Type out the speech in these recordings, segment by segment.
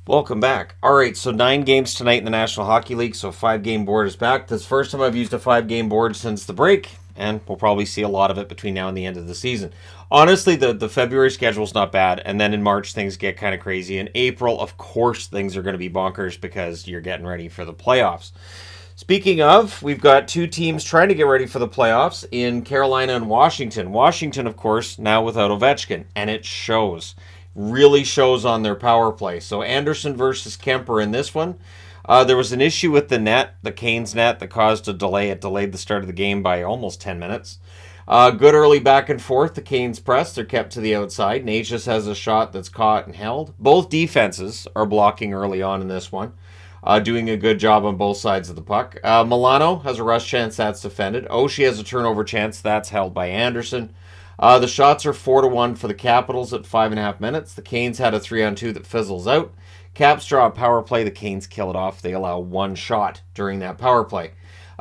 Welcome back. All right, so 9 games tonight in the National Hockey League, so 5-game board is back. This is the first time I've used a 5-game board since the break, and we'll probably see a lot of it between now and the end of the season. Honestly, the February schedule's not bad, and then in March things get kind of crazy. In April, of course, things are going to be bonkers because you're getting ready for the playoffs. Speaking of, we've got 2 teams trying to get ready for the playoffs in Carolina and Washington. Washington, of course, now without Ovechkin, and it shows. Really shows on their power play. So Anderson versus Kemper in this one. There was an issue with the net, the Canes net, that caused a delay. It delayed the start of the game by almost 10 minutes. Good early back and forth. The Canes press. They're kept to the outside. Natchez has a shot that's caught and held. Both defenses are blocking early on in this one. Doing a good job on both sides of the puck. Milano has a rush chance that's defended. Oshie has a turnover chance that's held by Anderson. The shots are 4-1 for the Capitals at 5.5 minutes. The Canes had a 3-on-2 that fizzles out. Caps draw a power play. The Canes kill it off. They allow 1 shot during that power play.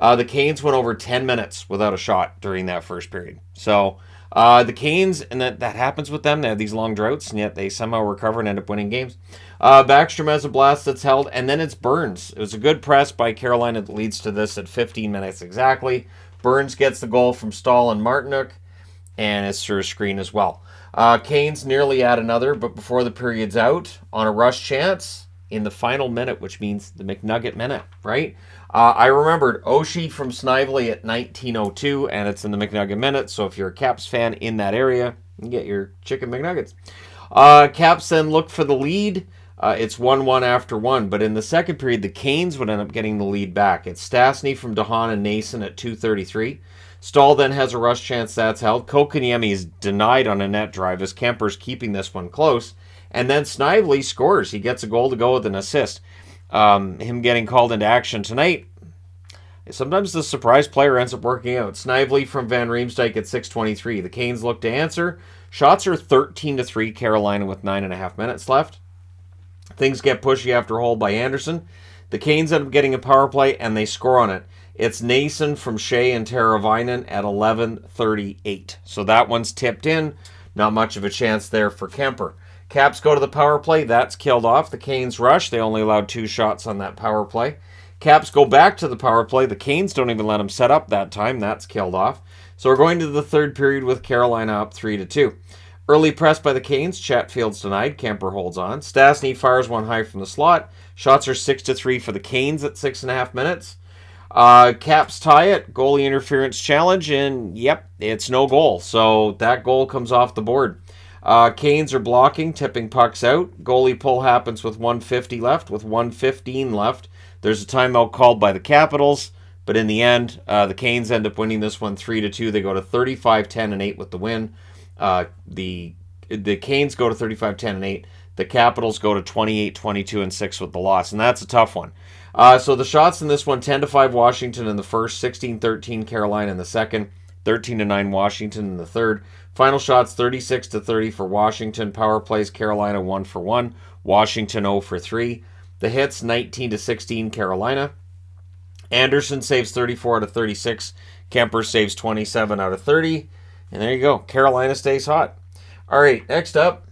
The Canes went over 10 minutes without a shot during that first period. So the Canes, and that happens with them. They have these long droughts, and yet they somehow recover and end up winning games. Backstrom has a blast that's held, and then it's Burns. It was a good press by Carolina that leads to this at 15 minutes exactly. Burns gets the goal from Stahl and Martinook, and it's through a screen as well. Canes nearly add another, but before the period's out, on a rush chance, in the final minute, which means the McNugget minute, right? I remembered Oshie from Snively at 19:02, and it's in the McNugget minute, so if you're a Caps fan in that area, you can get your chicken McNuggets. Caps then look for the lead. It's 1-1 after 1, but in the second period, the Canes would end up getting the lead back. It's Stastny from DeHaan and Nason at 2:33. Stahl then has a rush chance that's held. Kotkaniemi is denied on a net drive as Kemper's keeping this one close. And then Snively scores. He gets a goal to go with an assist. Him getting called into action tonight, sometimes the surprise player ends up working out. Snively from Van Riemsdyk at 6:23. The Canes look to answer. Shots are 13-3 Carolina with 9.5 minutes left. Things get pushy after a hold by Anderson. The Canes end up getting a power play, and they score on it. It's Nason from Shea and Teravainen at 11:38. So that one's tipped in. Not much of a chance there for Kemper. Caps go to the power play. That's killed off. The Canes rush. They only allowed 2 shots on that power play. Caps go back to the power play. The Canes don't even let them set up that time. That's killed off. So we're going to the third period with Carolina up 3-2. Early press by the Canes. Chatfield's denied. Kemper holds on. Stastny fires one high from the slot. Shots are 6-3 for the Canes at 6.5 minutes. Caps tie it. Goalie interference challenge, and yep, it's no goal. So that goal comes off the board. Canes are blocking, tipping pucks out. Goalie pull happens with 1:50 left. With 1:15 left, there's a timeout called by the Capitals. But in the end, the Canes end up winning this one 3-2. They go to 35-10-8 with the win. The Canes go to 35-10-8. The Capitals go to 28-22-6 with the loss, and that's a tough one. So the shots in this one, 10-5 Washington in the first, 16-13 Carolina in the second, 13-9 Washington in the third. Final shots, 36-30 for Washington. Power plays, Carolina 1 for 1. Washington 0 for 3. The hits, 19-16 Carolina. Anderson saves 34 out of 36. Kemper saves 27 out of 30. And there you go. Carolina stays hot. All right, next up,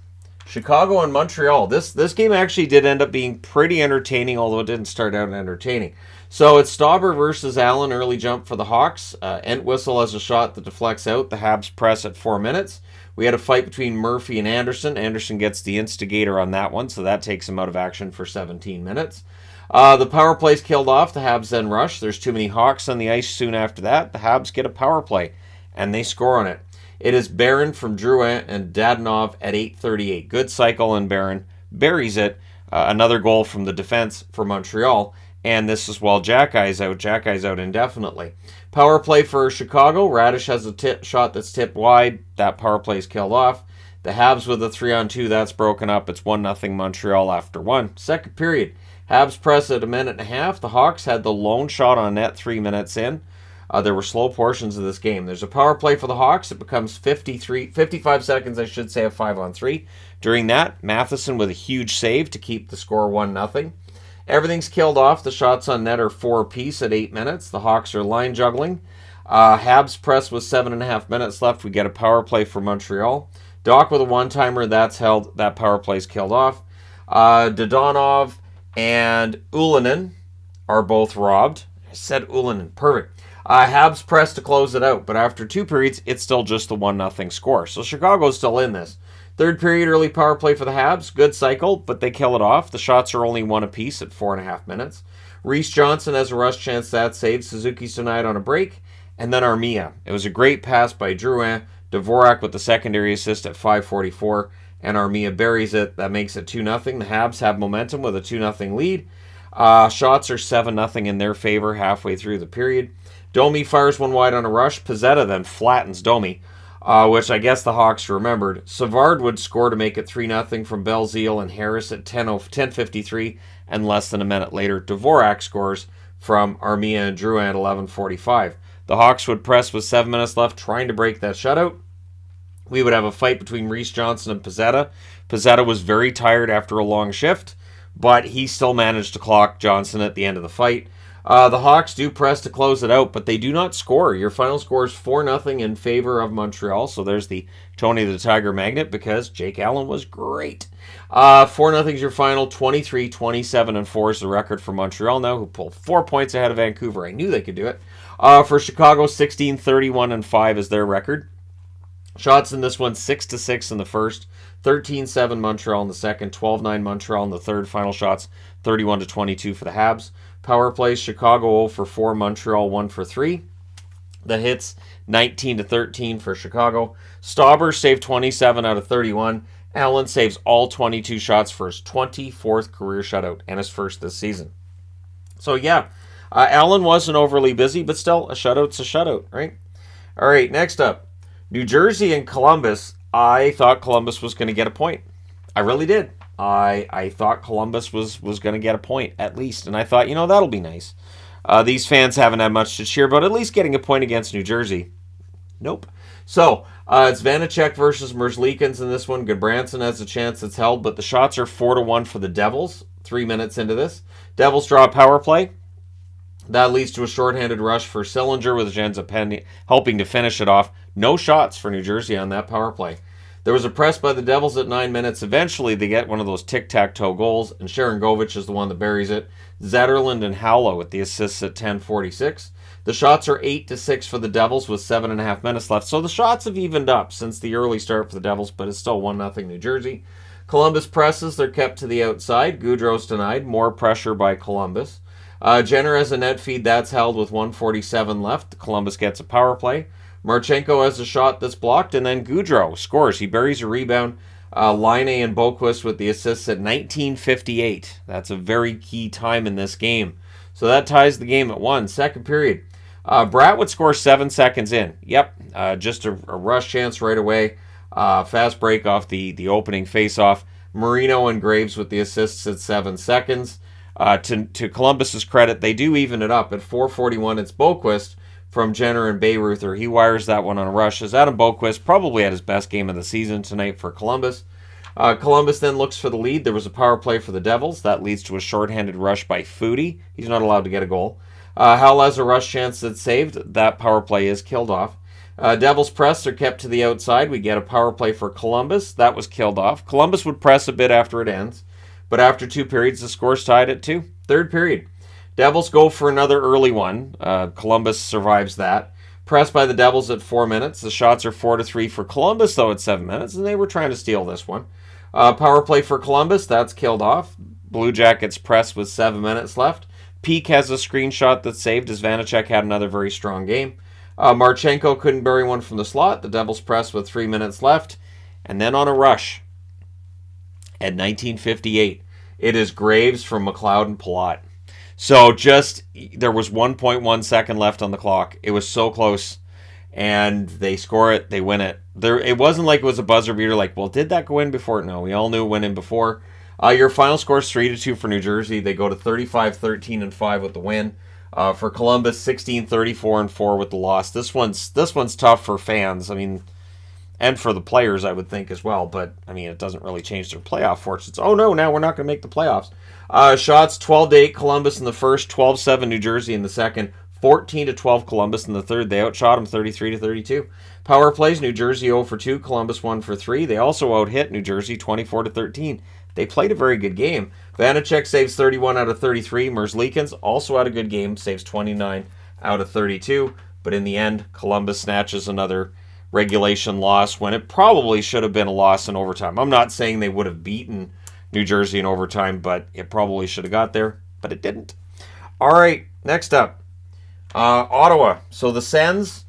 Chicago and Montreal. This game actually did end up being pretty entertaining, although it didn't start out entertaining. So it's Stauber versus Allen, early jump for the Hawks. Entwistle has a shot that deflects out. The Habs press at 4 minutes. We had a fight between Murphy and Anderson. Anderson gets the instigator on that one, so that takes him out of action for 17 minutes. The power play's killed off. The Habs then rush. There's too many Hawks on the ice soon after that. The Habs get a power play, and they score on it. It is Barron from Drouin and Dadonov at 8:38. Good cycle, and Barron buries it. Another goal from the defense for Montreal. And this is while Jackey's out. Jackey's out indefinitely. Power play for Chicago. Radish has a shot that's tipped wide. That power play is killed off. The Habs with a 3-on-2. That's broken up. It's 1-0 Montreal after 1. Second period. Habs press at 1.5. The Hawks had the lone shot on net 3 minutes in. There were slow portions of this game. There's a power play for the Hawks. It becomes 55 seconds, I should say, of 5-on-3. During that, Matheson with a huge save to keep the score 1-0. Everything's killed off. The shots on net are 4 apiece at 8 minutes. The Hawks are line juggling. Habs press with 7.5 minutes left. We get a power play for Montreal. Doc with a one-timer. That's held. That power play's killed off. Dodonov and Ulanen are both robbed. I said Ulanen. Perfect. Habs pressed to close it out, but after 2 periods, it's still just the 1-0 score. So Chicago's still in this. Third period, early power play for the Habs. Good cycle, but they kill it off. The shots are only 1 apiece at 4.5 minutes. Reese Johnson has a rush chance that saved Suzuki's tonight on a break. And then Armia. It was a great pass by Drouin. Dvorak with the secondary assist at 5:44. And Armia buries it. That makes it 2-0. The Habs have momentum with a 2-0 lead. Shots are 7-0 in their favor halfway through the period. Domi fires one wide on a rush. Pizzetta then flattens Domi, which I guess the Hawks remembered. Savard would score to make it 3-0 from Belzile and Harris at 10:53, and less than a minute later, Dvorak scores from Armia and Drouin at 11:45. The Hawks would press with 7 minutes left, trying to break that shutout. We would have a fight between Reese Johnson and Pizzetta. Pizzetta was very tired after a long shift, but he still managed to clock Johnson at the end of the fight. The Hawks do press to close it out, but they do not score. Your final score is 4-0 in favor of Montreal. So there's the Tony the Tiger magnet because Jake Allen was great. 4-0 is your final. 23-27-4 is the record for Montreal now, who pulled 4 points ahead of Vancouver. I knew they could do it. For Chicago, 16-31-5 is their record. Shots in this one, 6-6 in the first, 13-7 Montreal in the second, 12-9 Montreal in the third. Final shots, 31-22 for the Habs. Power plays, Chicago 0-4, Montreal 1-3. The hits, 19-13 for Chicago. Stauber saved 27 out of 31. Allen saves all 22 shots for his 24th career shutout and his first this season. So yeah, Allen wasn't overly busy, but still, a shutout's a shutout, right? All right, next up, New Jersey and Columbus. I thought Columbus was going to get a point. I really did. I thought Columbus was going to get a point, at least. And I thought, that'll be nice. These fans haven't had much to cheer about, at least getting a point against New Jersey. Nope. So, it's Vanacek versus Merzlikins in this one. Goodbranson has a chance it's held, but the shots are 4-1 for the Devils 3 minutes into this. Devils draw a power play. That leads to a shorthanded rush for Sillinger, which ends up helping to finish it off. No shots for New Jersey on that power play. There was a press by the Devils at 9 minutes. Eventually, they get one of those tic-tac-toe goals, and Sharangovich is the one that buries it. Zetterlund and Howlow with the assists at 10:46. The shots are 8-6 for the Devils with 7.5 minutes left. So the shots have evened up since the early start for the Devils, but it's still 1-0 New Jersey. Columbus presses. They're kept to the outside. Goudreau's denied. More pressure by Columbus. Jenner has a net feed. That's held with 1:47 left. Columbus gets a power play. Marchenko has a shot that's blocked, and then Goudreau scores. He buries a rebound. Laine and Boquist with the assists at 19:58. That's a very key time in this game. So that ties the game at 1. Second period. Bratt would score 7 seconds in. Yep, just a rush chance right away. Fast break off the opening face-off. Marino and Graves with the assists at 7 seconds. To Columbus's credit, they do even it up. At 4:41, it's Boquist from Jenner and Bayreuther. He wires that one on a rush. As Adam Boquist probably had his best game of the season tonight for Columbus. Columbus then looks for the lead. There was a power play for the Devils. That leads to a shorthanded rush by Foudy. He's not allowed to get a goal. Howell has a rush chance that's saved. That power play is killed off. Devils press are kept to the outside. We get a power play for Columbus. That was killed off. Columbus would press a bit after it ends. But after 2 periods, the score's tied at 2. Third period. Devils go for another early one. Columbus survives that. Pressed by the Devils at 4 minutes. The shots are 4-3 for Columbus, though, at 7 minutes, and they were trying to steal this one. Power play for Columbus. That's killed off. Blue Jackets press with 7 minutes left. Peak has a screenshot that's saved as Vanacek had another very strong game. Marchenko couldn't bury one from the slot. The Devils press with 3 minutes left. And then on a rush at 19:58, it is Graves from McLeod and Palat. So there was 1.1 second left on the clock. It was so close. And they score it. They win it. It wasn't like it was a buzzer beater. Like, well, did that go in before? No, we all knew it went in before. Your final score is 3-2 for New Jersey. They go to 35-13-5 with the win. For Columbus, 16-34-4 with the loss. This one's tough for fans. I mean, and for the players, I would think as well. But I mean, it doesn't really change their playoff fortunes. Oh no, now we're not going to make the playoffs. Shots 12-8 Columbus in the first, 12-7 New Jersey in the second, 14-12 Columbus in the third. They outshot them 33-32. Power plays, New Jersey 0-2, Columbus 1-3. They also out-hit New Jersey 24-13. they played a very good game. Vanacek saves 31 out of 33. Merzlikins also had a good game, saves 29 out of 32. But in the end, Columbus snatches another regulation loss when it probably should have been a loss in overtime. I'm not saying they would have beaten New Jersey in overtime, but it probably should have got there, but it didn't. All right, next up, Ottawa. So the Sens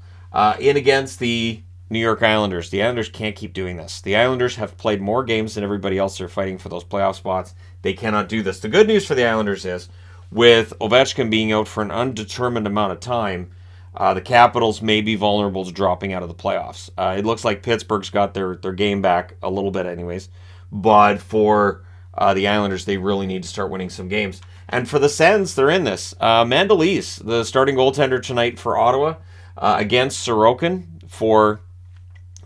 in against the New York Islanders. The Islanders can't keep doing this. The Islanders have played more games than everybody else. They're fighting for those playoff spots. They cannot do this. The good news for the Islanders is, with Ovechkin being out for an undetermined amount of time, the Capitals may be vulnerable to dropping out of the playoffs. It looks like Pittsburgh's got their game back a little bit anyways. But for the Islanders, they really need to start winning some games. And for the Sens, they're in this. Mandolese, the starting goaltender tonight for Ottawa, against Sorokin for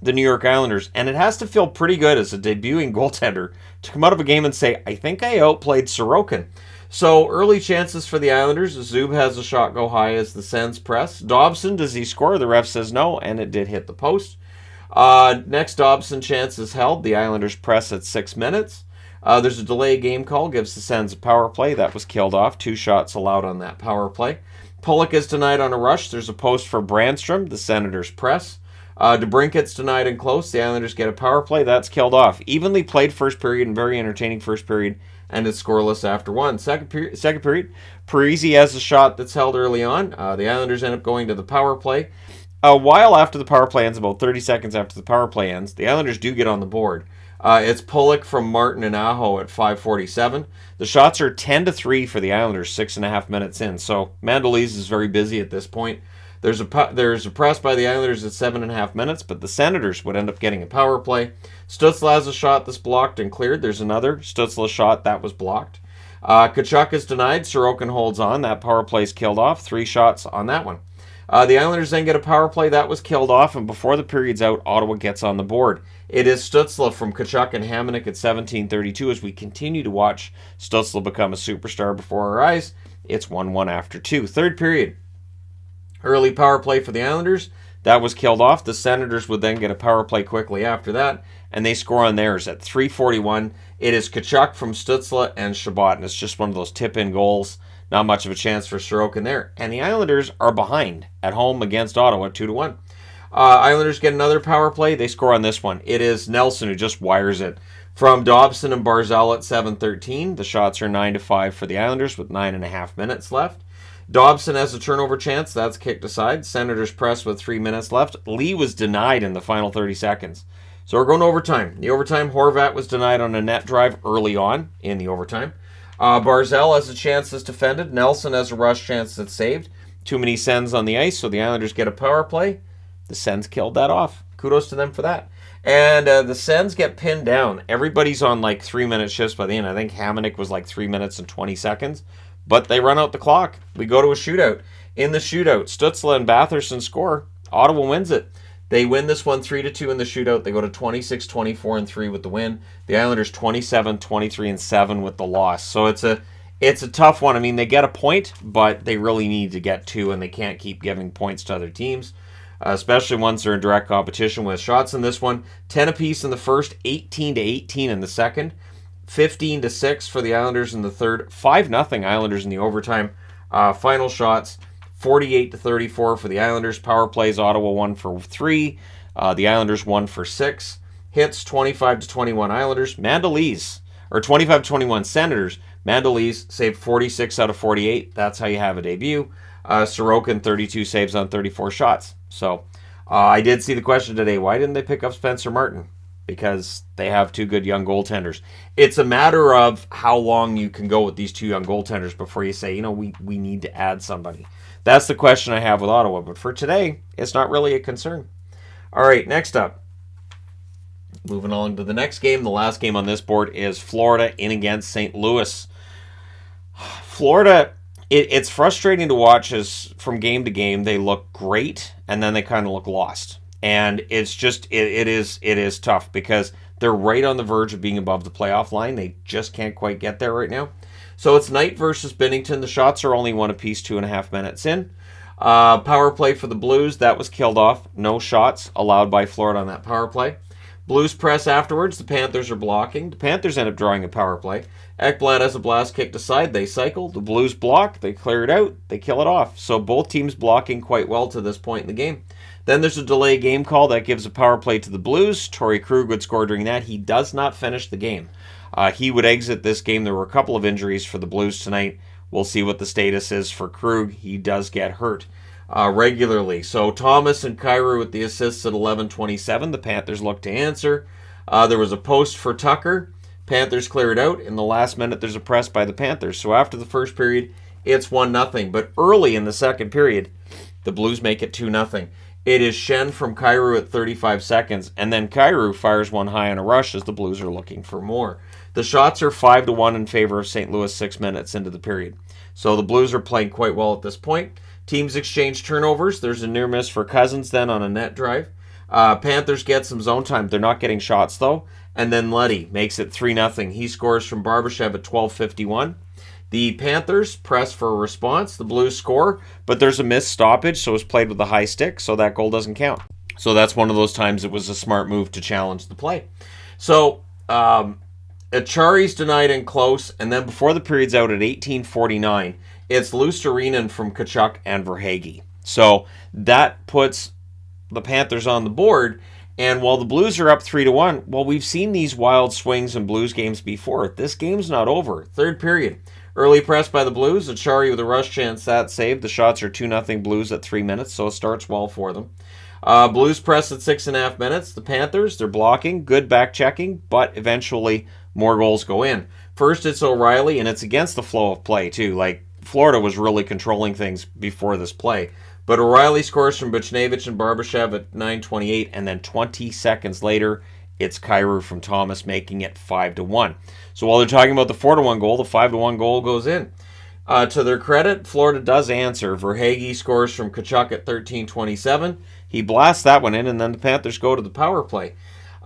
the New York Islanders. And it has to feel pretty good as a debuting goaltender to come out of a game and say, I think I outplayed Sorokin. So early chances for the Islanders. Zub has a shot go high as the Sens press. Dobson, does he score? The ref says no, and it did hit the post. Next Dobson chance is held. The Islanders press at 6 minutes. There's a delay game call, gives the Sens a power play. That was killed off. 2 shots allowed on that power play. Pollock is denied on a rush. There's a post for Brandstrom. The Senators press. DeBrincat's denied and close. The Islanders get a power play. That's killed off. Evenly played first period and very entertaining first period, and it's scoreless after one. Second period, Parise has a shot that's held early on. The Islanders end up going to the power play. A while after the power play ends, about 30 seconds after the power play ends, the Islanders do get on the board. It's Pollock from Martin and Aho at 5:47. The shots are 10-3 for the Islanders, 6.5 minutes in. So Mandolese is very busy at this point. There's a press by the Islanders at 7.5 minutes, but the Senators would end up getting a power play. Stützle has a shot that's blocked and cleared. There's another Stützle shot that was blocked. Tkachuk is denied. Sorokin holds on. That power play is killed off. 3 shots on that one. The Islanders then get a power play. That was killed off, and before the period's out, Ottawa gets on the board. It is Stützle from Tkachuk and Hamonic at 17:32 as we continue to watch Stützle become a superstar before our eyes. It's 1-1 after 2. Third period. Early power play for the Islanders. That was killed off. The Senators would then get a power play quickly after that, and they score on theirs at 3:41. It is Tkachuk from Stützle and Shabbat, and it's just one of those tip-in goals. Not much of a chance for Sorokin there. And the Islanders are behind at home against Ottawa 2-1. Islanders get another power play. They score on this one. It is Nelson who just wires it from Dobson and Barzal at 7:13. The shots are 9-5 for the Islanders with 9.5 minutes left. Dobson has a turnover chance. That's kicked aside. Senators press with 3 minutes left. Lee was denied in the final 30 seconds. So we're going to overtime. The overtime, Horvat was denied on a net drive early on in the overtime. Barzal has a chance that's defended. Nelson has a rush chance that's saved. Too many Sens on the ice, so the Islanders get a power play. The Sens killed that off. Kudos to them for that. And the Sens get pinned down. Everybody's on like 3-minute shifts by the end. I think Hamonic was like 3 minutes and 20 seconds. But they run out the clock. We go to a shootout. In the shootout, Stützle and Batherson score. Ottawa wins it. They win this one 3-2 in the shootout. They go to 26-24-3 with the win. The Islanders 27-23-7 with the loss. So it's a tough one. I mean, they get a point, but they really need to get 2, and they can't keep giving points to other teams, especially once they're in direct competition with shots in this one. 10 apiece in the first, 18-18 in the second, 15-6 for the Islanders in the third, 5-0 Islanders in the overtime. Final shots, 48-34 for the Islanders. Power plays, Ottawa 1 for 3. The Islanders 1 for 6. Hits, 25-21 Islanders. Mandolese, or 25-21 Senators. Mandolese saved 46 out of 48. That's how you have a debut. Sorokin, 32 saves on 34 shots. So I did see the question today, why didn't they pick up Spencer Martin? Because they have 2 good young goaltenders. It's a matter of how long you can go with these 2 young goaltenders before you say, we need to add somebody. That's the question I have with Ottawa. But for today, it's not really a concern. All right, next up. Moving on to the next game. The last game on this board is Florida in against St. Louis. Florida, it's frustrating to watch as from game to game they look great and then they kind of look lost. And it's just, it is tough because they're right on the verge of being above the playoff line. They just can't quite get there right now. So it's Knight versus Binnington. The shots are only 1 apiece, 2.5 minutes in. Power play for the Blues. That was killed off. No shots allowed by Florida on that power play. Blues press afterwards. The Panthers are blocking. The Panthers end up drawing a power play. Ekblad has a blast kicked aside. They cycle. The Blues block. They clear it out. They kill it off. So both teams blocking quite well to this point in the game. Then there's a delay game call that gives a power play to the Blues. Torrey Krug would score during that. He does not finish the game. He would exit this game. There were a couple of injuries for the Blues tonight. We'll see what the status is for Krug. He does get hurt regularly. So Thomas and Kyrou with the assists at 11:27. The Panthers look to answer. There was a post for Tucker. Panthers clear it out. In the last minute, there's a press by the Panthers. So after the first period, it's 1-0. But early in the second period, the Blues make it 2-0. It is Shen from Kyrou at 35 seconds, and then Kyrou fires one high on a rush as the Blues are looking for more. The shots are 5-1 in favor of St. Louis 6 minutes into the period. So the Blues are playing quite well at this point. Teams exchange turnovers. There's a near miss for Cousins then on a net drive. Panthers get some zone time. They're not getting shots though. And then Leddy makes it 3-0. He scores from Barbashev at 12:51. The Panthers press for a response. The Blues score, but there's a missed stoppage, so it's played with a high stick, so that goal doesn't count. So that's one of those times it was a smart move to challenge the play. So Achari's denied in close, and then before the period's out at 18:49, it's Luostarinen from Tkachuk and Verhaeghe. So that puts the Panthers on the board, and while the Blues are up 3-1, well, we've seen these wild swings in Blues games before. This game's not over. Third period. Early press by the Blues. Achari with a rush chance, that saved. The shots are 2-0 Blues at 3 minutes, so it starts well for them. Blues press at 6.5 minutes. The Panthers, they're blocking, good back checking, but eventually more goals go in. First, it's O'Reilly, and it's against the flow of play, too. Like, Florida was really controlling things before this play. But O'Reilly scores from Buchnevich and Barbashev at 9:28, and then 20 seconds later, it's Kyrou from Thomas making it 5-1. So while they're talking about the 4-1 goal, the 5-1 goal goes in. To their credit, Florida does answer. Verhaeghe scores from Tkachuk at 13:27. He blasts that one in, and then the Panthers go to the power play.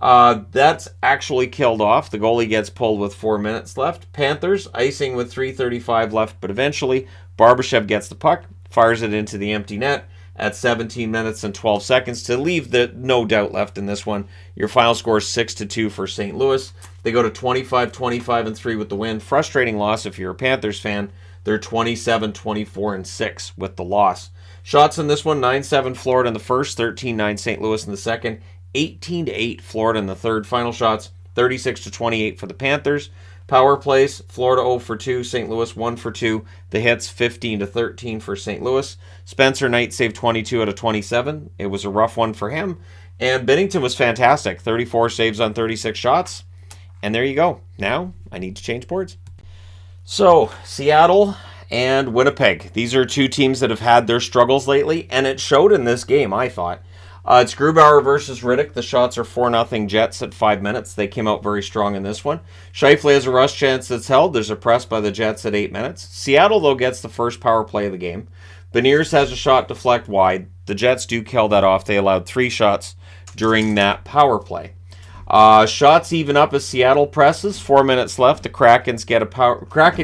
That's actually killed off. The goalie gets pulled with 4 minutes left. Panthers icing with 3:35 left, but eventually Barbashev gets the puck, fires it into the empty net at 17 minutes and 12 seconds to leave the no doubt left in this one. Your final score is 6-2 for St. Louis. They go to 25-25-3 with the win. Frustrating loss if you're a Panthers fan. They're 27-24-6 with the loss. Shots in this one, 9-7 Florida in the first, 13-9 St. Louis in the second, 18-8 Florida in the third. Final shots, 36-28 for the Panthers. Power plays, Florida 0 for 2, St. Louis 1 for 2. The hits, 15-13 for St. Louis. Spencer Knight saved 22 out of 27. It was a rough one for him. And Binnington was fantastic, 34 saves on 36 shots. And there you go. Now, I need to change boards. So, Seattle and Winnipeg. These are two teams that have had their struggles lately, and it showed in this game, I thought. It's Grubauer versus Riddick. The shots are 4-0 Jets at 5 minutes. They came out very strong in this one. Scheifele has a rush chance that's held. There's a press by the Jets at 8 minutes. Seattle, though, gets the first power play of the game. Beniers has a shot deflect wide. The Jets do kill that off. They allowed 3 shots during that power play. Shots even up as Seattle presses. 4 minutes left. The Kraken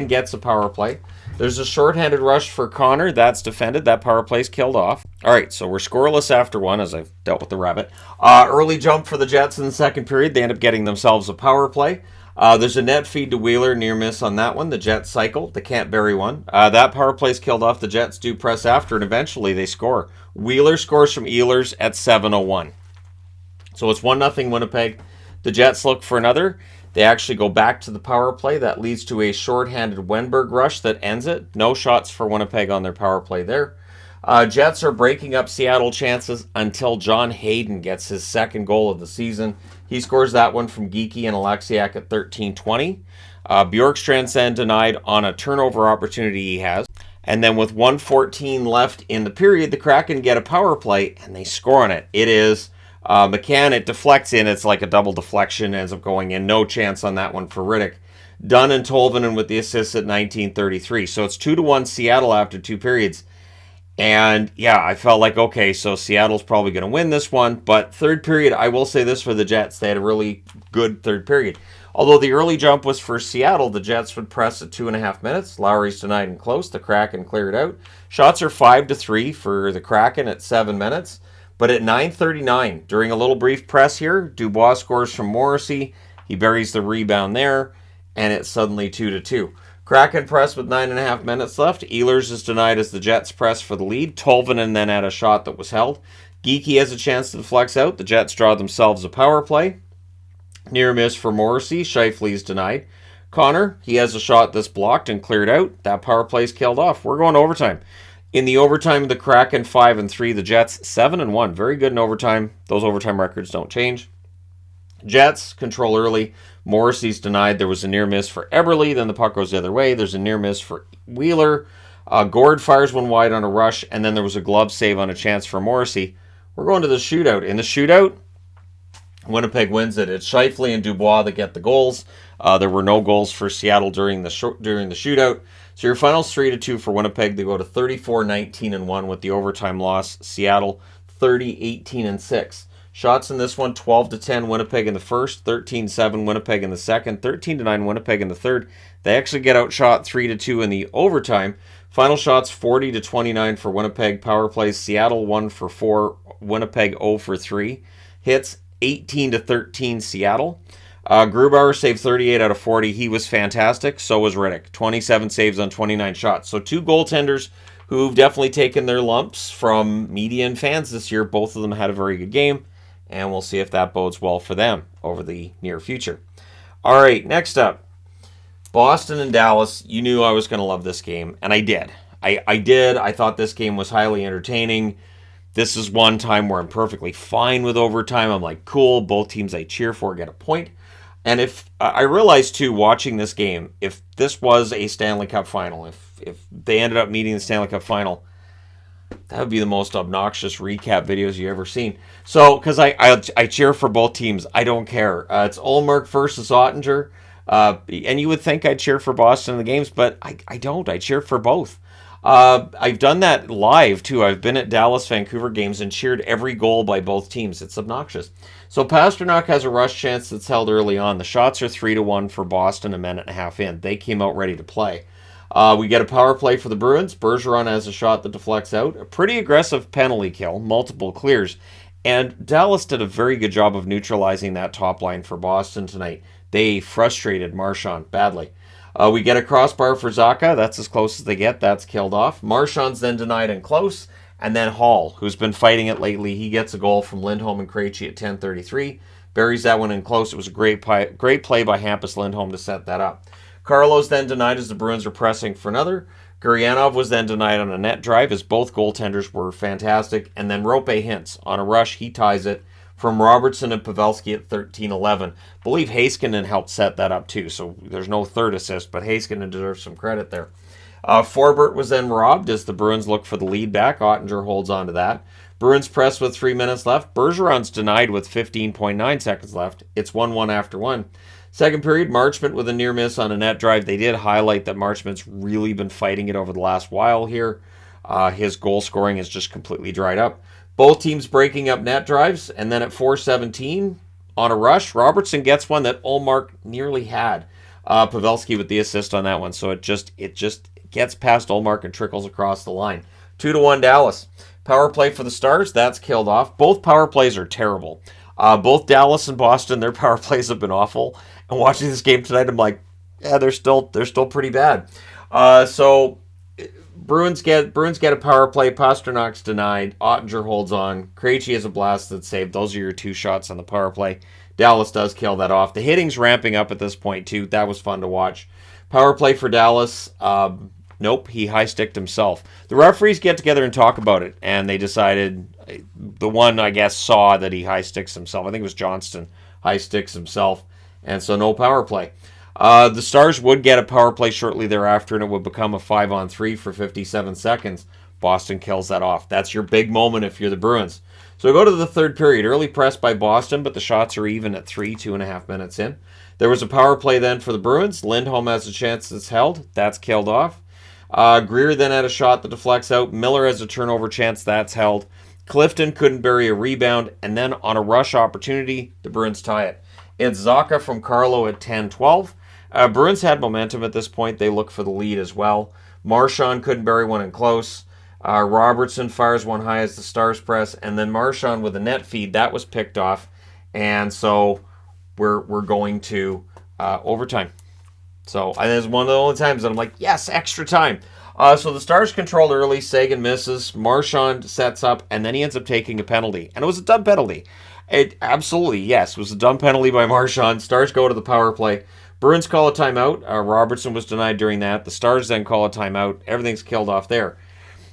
gets a power play. There's a shorthanded rush for Connor. That's defended. That power play's killed off. All right, so we're scoreless after one, as I've dealt with the rabbit. Early jump for the Jets in the second period. They end up getting themselves a power play. There's a net feed to Wheeler, near miss on that one. The Jets cycle. They can't bury one. That power play's killed off. The Jets do press after, and eventually they score. Wheeler scores from Ehlers at 7:01. So it's 1-0 Winnipeg. The Jets look for another. They actually go back to the power play. That leads to a shorthanded Wenberg rush that ends it. No shots for Winnipeg on their power play there. Jets are breaking up Seattle chances until John Hayden gets his second goal of the season. He scores that one from Geekie and Alexiak at 13:20. Bjorkstrand's then denied on a turnover opportunity he has. And then with 1:14 left in the period, the Kraken get a power play and they score on it. It is McCann, it deflects in. It's like a double deflection, ends up going in. No chance on that one for Riddick. Dunn and Tolvanen with the assists at 19:33. So it's 2-1 Seattle after 2 periods. And yeah, I felt like, okay, so Seattle's probably going to win this one. But third period, I will say this for the Jets. They had a really good third period. Although the early jump was for Seattle, the Jets would press at 2.5 minutes. Lowry's denied and close. The Kraken cleared out. Shots are 5-3 for the Kraken at 7 minutes. But at 9:39, during a little brief press here, Dubois scores from Morrissey. He buries the rebound there, and it's suddenly 2-2. Kraken press with 9.5 minutes left. Ehlers is denied as the Jets press for the lead. Tolvanen then had a shot that was held. Geekie has a chance to flex out. The Jets draw themselves a power play. Near miss for Morrissey. Scheifele is denied. Connor, he has a shot that's blocked and cleared out. That power play is killed off. We're going to overtime. In the overtime, the Kraken 5-3, the Jets 7-1. Very good in overtime. Those overtime records don't change. Jets control early. Morrissey's denied. There was a near miss for Eberle. Then the puck goes the other way. There's a near miss for Wheeler. Gord fires one wide on a rush, and then there was a glove save on a chance for Morrissey. We're going to the shootout. In the shootout, Winnipeg wins it. It's Scheifele and Dubois that get the goals. There were no goals for Seattle during the shootout. So your finals 3-2 for Winnipeg. They go to 34-19-1 with the overtime loss. Seattle 30-18-6. Shots in this one, 12-10 Winnipeg in the first, 13-7 Winnipeg in the second, 13-9 Winnipeg in the third. They actually get outshot 3-2 in the overtime. Final shots 40-29 for Winnipeg. Power plays Seattle 1 for 4, Winnipeg 0 for 3. Hits 18-13 Seattle. Grubauer saved 38 out of 40. He was fantastic. So was Riddick. 27 saves on 29 shots. So two goaltenders who've definitely taken their lumps from media and fans this year. Both of them had a very good game. And we'll see if that bodes well for them over the near future. All right, next up. Boston and Dallas. You knew I was going to love this game. And I did. I did. I thought this game was highly entertaining. This is one time where I'm perfectly fine with overtime. I'm like, cool. Both teams I cheer for get a point. And if I realized, too, watching this game, if this was a Stanley Cup final, if they ended up meeting the Stanley Cup final, that would be the most obnoxious recap videos you've ever seen. So, because I cheer for both teams. I don't care. It's Ullmark versus Ottinger. And you would think I'd cheer for Boston in the games, but I don't. I cheer for both. I've done that live, too. I've been at Dallas-Vancouver games and cheered every goal by both teams. It's obnoxious. So Pasternak has a rush chance that's held early on. The shots are 3-1 for Boston a minute and a half in. They came out ready to play. We get a power play for the Bruins. Bergeron has a shot that deflects out. A pretty aggressive penalty kill, multiple clears. And Dallas did a very good job of neutralizing that top line for Boston tonight. They frustrated Marchand badly. We get a crossbar for Zacha. That's as close as they get. That's killed off. Marchand's then denied and close. And then Hall, who's been fighting it lately, he gets a goal from Lindholm and Krejci at 10:33. Buries that one in close. It was a great play by Hampus Lindholm to set that up. Carlo's then denied as the Bruins are pressing for another. Gurianov was then denied on a net drive as both goaltenders were fantastic. And then Rope Hintz on a rush. He ties it from Robertson and Pavelski at 13:11. I believe Heiskanen helped set that up too, so there's no third assist, but Heiskanen deserves some credit there. Forbert was then robbed as the Bruins look for the lead back. Ottinger holds on to that. Bruins press with 3 minutes left. Bergeron's denied with 15.9 seconds left. It's 1-1 after one. Second period, Marchment with a near miss on a net drive. They did highlight that Marchment's really been fighting it over the last while here. His goal scoring has just completely dried up. Both teams breaking up net drives, and then at 4:17 on a rush, Robertson gets one that Ullmark nearly had. Pavelski with the assist on that one, so it just gets past Ullmark and trickles across the line. 2-1 Dallas. Power play for the Stars, that's killed off. Both power plays are terrible. Both Dallas and Boston, their power plays have been awful. And watching this game tonight, I'm like, yeah, they're still pretty bad. So Bruins get a power play. Pasternak's denied. Ottinger holds on. Krejci has a blast that's saved. Those are your two shots on the power play. Dallas does kill that off. The hitting's ramping up at this point, too. That was fun to watch. Power play for Dallas. Nope, he high-sticked himself. The referees get together and talk about it, and they decided, the one, I guess, saw that he high-sticks himself. I think it was Johnston high-sticks himself, and so no power play. The Stars would get a power play shortly thereafter, and it would become a 5-on-3 for 57 seconds. Boston kills that off. That's your big moment if you're the Bruins. So we go to the third period. Early press by Boston, but the shots are even at 2.5 minutes in. There was a power play then for the Bruins. Lindholm has a chance that's held. That's killed off. Greer then had a shot that deflects out. Miller has a turnover chance. That's held. Clifton couldn't bury a rebound. And then on a rush opportunity, the Bruins tie it. It's Zacha from Carlo at 10-12. Bruins had momentum at this point. They look for the lead as well. Marchand couldn't bury one in close. Robertson fires one high as the Stars press, and then Marchand with a net feed that was picked off, and so we're going to overtime. So and it's one of the only times that I'm like, yes, extra time. So the Stars control early. Sagan misses. Marchand sets up, and then he ends up taking a penalty, and it was a dumb penalty. It absolutely, yes, was a dumb penalty by Marchand. Stars go to the power play. Bruins call a timeout. Robertson was denied during that. The Stars then call a timeout. Everything's killed off there.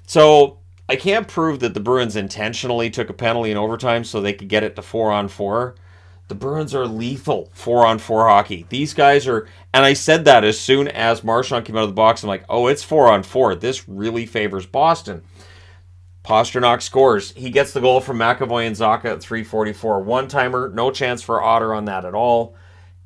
So I can't prove that the Bruins intentionally took a penalty in overtime so they could get it to 4-on-4. The Bruins are lethal 4-on-4 hockey. These guys are, and I said that as soon as Marchand came out of the box. I'm like, oh, it's 4-on-4. This really favors Boston. Pastrnak scores. He gets the goal from McAvoy and Zacha at 3:44. One-timer, no chance for Otter on that at all.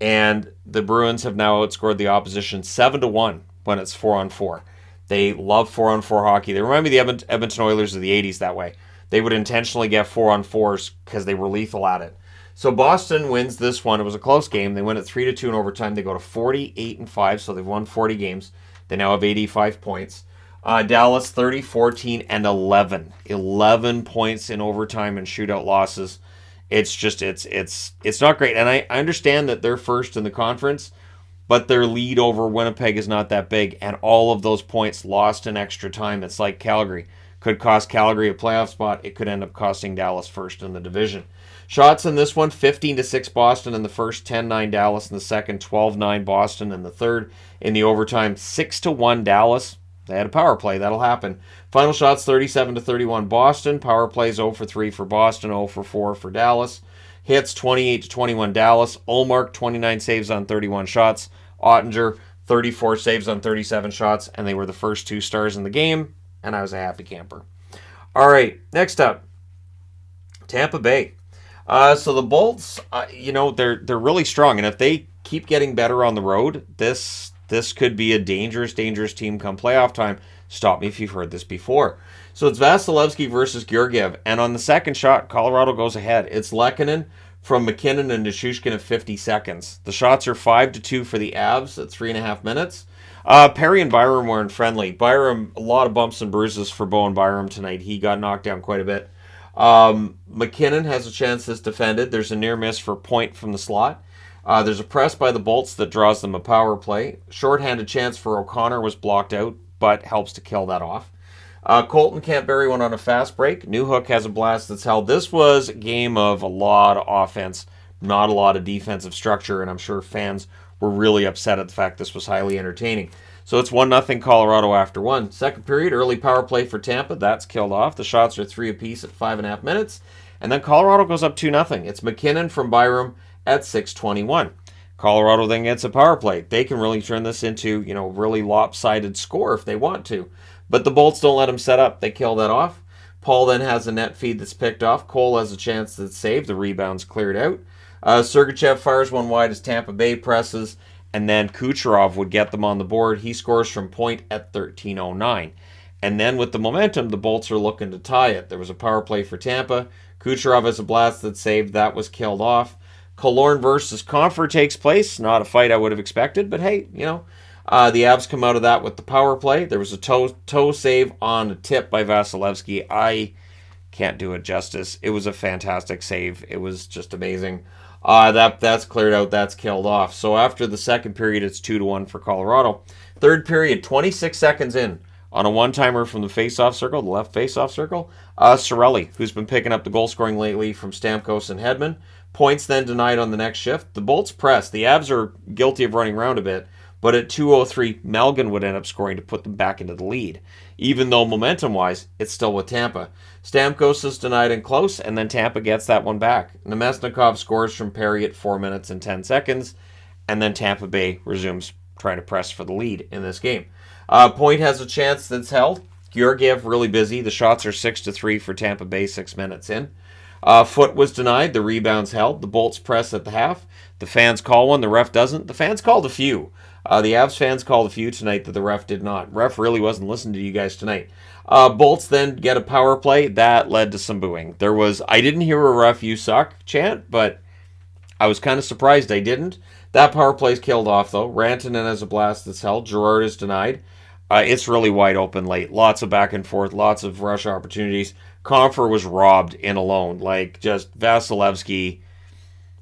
And the Bruins have now outscored the opposition 7-1 when it's 4-on-4. They love 4-on-4 hockey. They remind me of the Edmonton Oilers of the 80s that way. They would intentionally get 4-on-4s because they were lethal at it. So Boston wins this one. It was a close game. They win it 3-2 in overtime. They go to 48-5, so they've won 40 games. They now have 85 points. Dallas 30, 14, and 11. 11 points in overtime and shootout losses. It's just, it's not great. And I understand that they're first in the conference, but their lead over Winnipeg is not that big. And all of those points lost in extra time. It's like Calgary. Could cost Calgary a playoff spot. It could end up costing Dallas first in the division. Shots in this one, 15-6 Boston in the first, 10-9 Dallas in the second, 12-9 Boston in the third. In the overtime, 6-1 Dallas. They had a power play. That'll happen. Final shots, 37-31 Boston. Power plays 0-3 for Boston, 0-4 for Dallas. Hits, 28-21 Dallas. Ullmark, 29 saves on 31 shots. Ottinger, 34 saves on 37 shots. And they were the first two stars in the game. And I was a happy camper. All right, next up, Tampa Bay. So the Bolts, they're really strong. And if they keep getting better on the road, this could be a dangerous, dangerous team come playoff time. Stop me if you've heard this before. So it's Vasilevsky versus Georgiev. And on the second shot, Colorado goes ahead. It's Lehkonen from McKinnon and Nichushkin at 50 seconds. The shots are 5-2 for the Avs at 3.5 minutes. Perry and Byram were in friendly. Byram, a lot of bumps and bruises for Bowen Byram tonight. He got knocked down quite a bit. McKinnon has a chance that's defended. There's a near miss for Point from the slot. There's a press by the Bolts that draws them a power play. Shorthanded chance for O'Connor was blocked out, but helps to kill that off. Colton can't bury one on a fast break. Newhook has a blast that's held. This was a game of a lot of offense, not a lot of defensive structure, and I'm sure fans were really upset at the fact this was highly entertaining. So it's 1-0 Colorado after one. Second period, early power play for Tampa. That's killed off. The shots are 3 apiece at 5.5 minutes. And then Colorado goes up 2-0. It's McKinnon from Byram at 6:21. Colorado then gets a power play. They can really turn this into, really lopsided score if they want to. But the Bolts don't let them set up. They kill that off. Paul then has a net feed that's picked off. Cole has a chance that's saved. The rebound's cleared out. Sergachev fires one wide as Tampa Bay presses, and then Kucherov would get them on the board. He scores from Point at 13:09. And then with the momentum, the Bolts are looking to tie it. There was a power play for Tampa. Kucherov has a blast that's saved. That was killed off. Killorn versus Compher takes place. Not a fight I would have expected, but hey, the Avs come out of that with the power play. There was a toe save on a tip by Vasilevsky. I can't do it justice. It was a fantastic save. It was just amazing. That's cleared out. That's killed off. So after the second period, it's 2-1 for Colorado. Third period, 26 seconds in, on a one-timer from the face-off circle, the left face-off circle, Cirelli, who's been picking up the goal scoring lately from Stamkos and Hedman. Points then denied on the next shift. The Bolts press. The Avs are guilty of running around a bit, but at 2:03, Malgin would end up scoring to put them back into the lead. Even though momentum-wise, it's still with Tampa. Stamkos is denied in close, and then Tampa gets that one back. Nemesnikov scores from Perry at 4 minutes and 10 seconds, and then Tampa Bay resumes trying to press for the lead in this game. Point has a chance that's held. Georgiev really busy. The shots are 6-3 for Tampa Bay 6 minutes in. Foot was denied. The rebound's held. The Bolts press at the half. The fans call one. The ref doesn't. The fans called a few. The Avs fans called a few tonight that the ref did not. Ref really wasn't listening to you guys tonight. Bolts then get a power play. That led to some booing. I didn't hear a ref you suck chant, but I was kind of surprised I didn't. That power play's killed off, though. Rantanen has a blast that's held. Girard is denied. It's really wide open late. Lots of back and forth, lots of rush opportunities. Comfer was robbed in alone. Like, just Vasilevsky.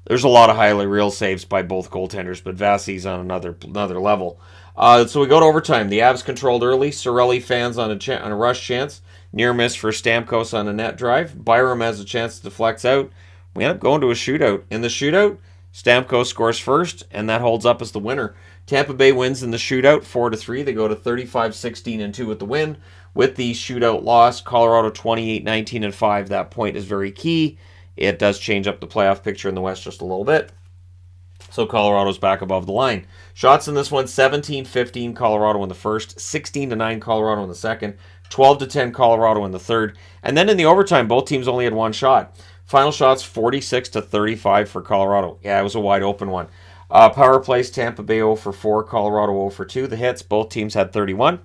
There's a lot of highly real saves by both goaltenders, but Vasi's on another level. So we go to overtime. The Avs controlled early. Cirelli fans on a rush chance. Near miss for Stamkos on a net drive. Byram has a chance to deflect out. We end up going to a shootout. In the shootout, Stamkos scores first, and that holds up as the winner. Tampa Bay wins in the shootout 4-3. They go to 35-16-2 with the win. With the shootout loss, Colorado 28-19-5. That point is very key. It does change up the playoff picture in the West just a little bit. So Colorado's back above the line. Shots in this one, 17-15 Colorado in the first, 16-9 Colorado in the second, 12-10 Colorado in the third. And then in the overtime, both teams only had one shot. Final shots, 46-35 for Colorado. Yeah, it was a wide open one. Power plays, Tampa Bay 0-4, Colorado 0-2. The hits, both teams had 31.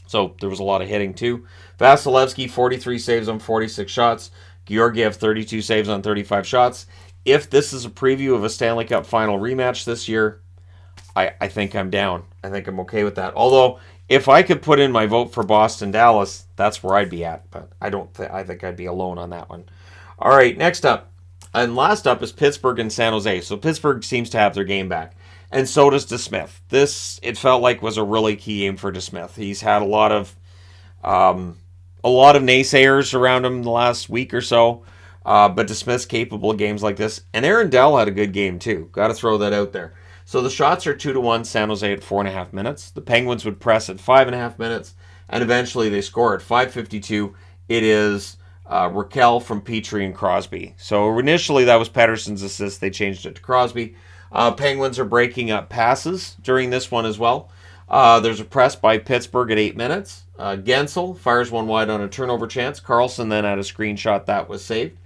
So there was a lot of hitting too. Vasilevsky, 43 saves on 46 shots. Georgiev, 32 saves on 35 shots. If this is a preview of a Stanley Cup final rematch this year, I think I'm down. I think I'm okay with that. Although, if I could put in my vote for Boston-Dallas, that's where I'd be at. But I think I'd be alone on that one. All right, next up. And last up is Pittsburgh and San Jose. So Pittsburgh seems to have their game back. And so does DeSmith. This, it felt like, was a really key game for DeSmith. He's had a lot of naysayers around him the last week or so. But DeSmith's capable of games like this. And Aaron Dell had a good game too. Got to throw that out there. So the shots are 2-1, San Jose at 4.5 minutes. The Penguins would press at 5.5 minutes. And eventually they score at 5:52. It is Raquel from Petrie and Crosby. So initially that was Pettersson's assist. They changed it to Crosby. Penguins are breaking up passes during this one as well. There's a press by Pittsburgh at 8 minutes. Gensel fires one wide on a turnover chance. Carlson then had a screenshot that was saved.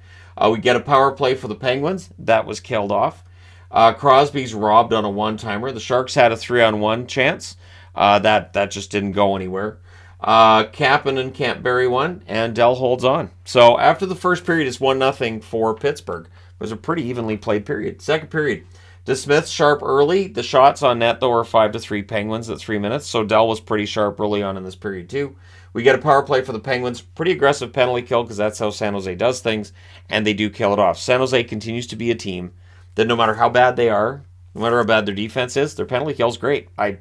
We get a power play for the Penguins. That was killed off. Crosby's robbed on a one-timer. The Sharks had a 3-on-1 chance. That just didn't go anywhere. Kapanen can't bury one, and Dell holds on. So after the first period, it's 1-0 for Pittsburgh. It was a pretty evenly played period. Second period, DeSmith sharp early. The shots on net, though, are 5-3 Penguins at 3 minutes. So Dell was pretty sharp early on in this period, too. We get a power play for the Penguins. Pretty aggressive penalty kill because that's how San Jose does things, and they do kill it off. San Jose continues to be a team that no matter how bad they are, no matter how bad their defense is, their penalty kill is great. The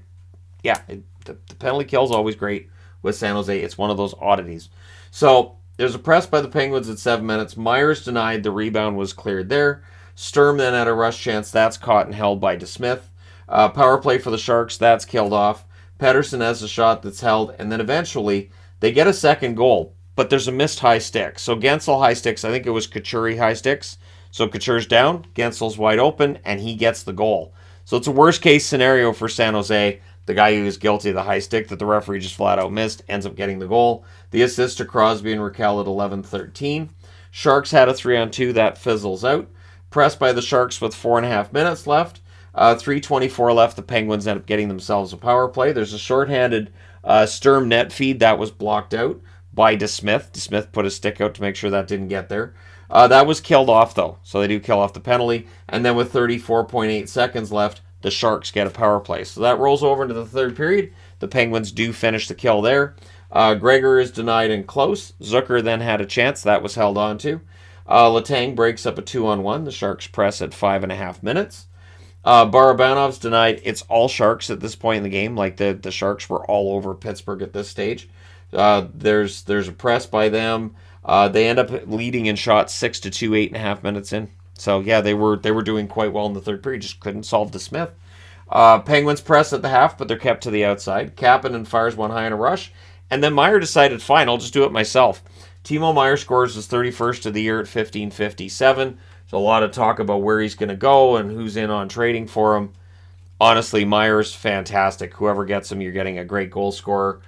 penalty kill is always great with San Jose. It's one of those oddities. So there's a press by the Penguins at 7 minutes. Myers denied. The rebound was cleared there. Sturm then had a rush chance. That's caught and held by DeSmith. Power play for the Sharks. That's killed off. Pettersson has a shot that's held. And then eventually they get a second goal. But there's a missed high stick. So Gensel high sticks. I think it was Couture high sticks. So Couture's down. Gensel's wide open. And he gets the goal. So it's a worst case scenario for San Jose. The guy who is guilty of the high stick that the referee just flat out missed ends up getting the goal. The assist to Crosby and Raquel at 11:13. Sharks had a 3-on-2. That fizzles out. Pressed by the Sharks with 4.5 minutes left. 3:24 left. The Penguins end up getting themselves a power play. There's a shorthanded Sturm net feed that was blocked out by DeSmith. DeSmith put a stick out to make sure that didn't get there. That was killed off, though. So they do kill off the penalty. And then with 34.8 seconds left, the Sharks get a power play. So that rolls over into the third period. The Penguins do finish the kill there. Gregor is denied and close. Zucker then had a chance. That was held on to. Letang breaks up a 2-on-1. The Sharks press at 5.5 minutes. Barabanov's denied. It's all Sharks at this point in the game. Like the Sharks were all over Pittsburgh at this stage. There's a press by them. They end up leading in shots 6-2, 8.5 minutes in. So yeah, they were doing quite well in the third period. Just couldn't solve DeSmith. Penguins press at the half, but they're kept to the outside. Kapanen fires one high in a rush, and then Meyer decided, fine, I'll just do it myself. Timo Meyer scores his 31st of the year at 15:57. There's a lot of talk about where he's going to go and who's in on trading for him. Honestly, Meyer's fantastic. Whoever gets him, you're getting a great goal scorer.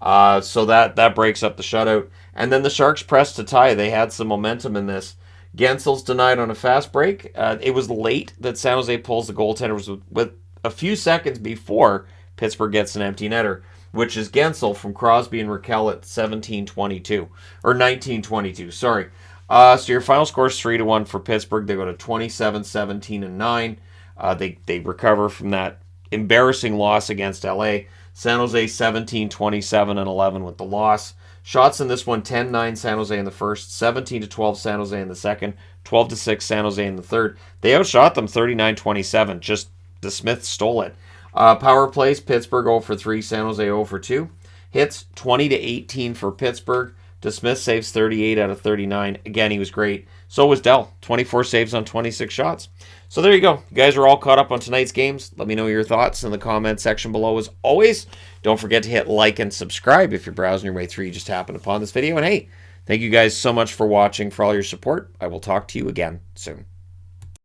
So that breaks up the shutout. And then the Sharks press to tie. They had some momentum in this. Gensel's denied on a fast break. It was late that San Jose pulls the goaltender with a few seconds before Pittsburgh gets an empty netter, which is Gensel from Crosby and Raquel at 17:22 or 19:22. Sorry. So your final score is 3-1 for Pittsburgh. They go to 27-17-9. They recover from that embarrassing loss against LA. San Jose 17, 27, and 11 with the loss. Shots in this one, 10-9 San Jose in the first, 17-12 San Jose in the second, 12-6 San Jose in the third. They outshot them 39-27. Just the Smiths stole it. Power plays, Pittsburgh 0 for 3, San Jose 0 for 2. Hits 20-18 for Pittsburgh. DeSmith saves 38 out of 39. Again, he was great. So was Dell. 24 saves on 26 shots. So there you go. You guys are all caught up on tonight's games. Let me know your thoughts in the comment section below. As always, don't forget to hit like and subscribe if you're browsing your way through. You just happened upon this video. And hey, thank you guys so much for watching, for all your support. I will talk to you again soon.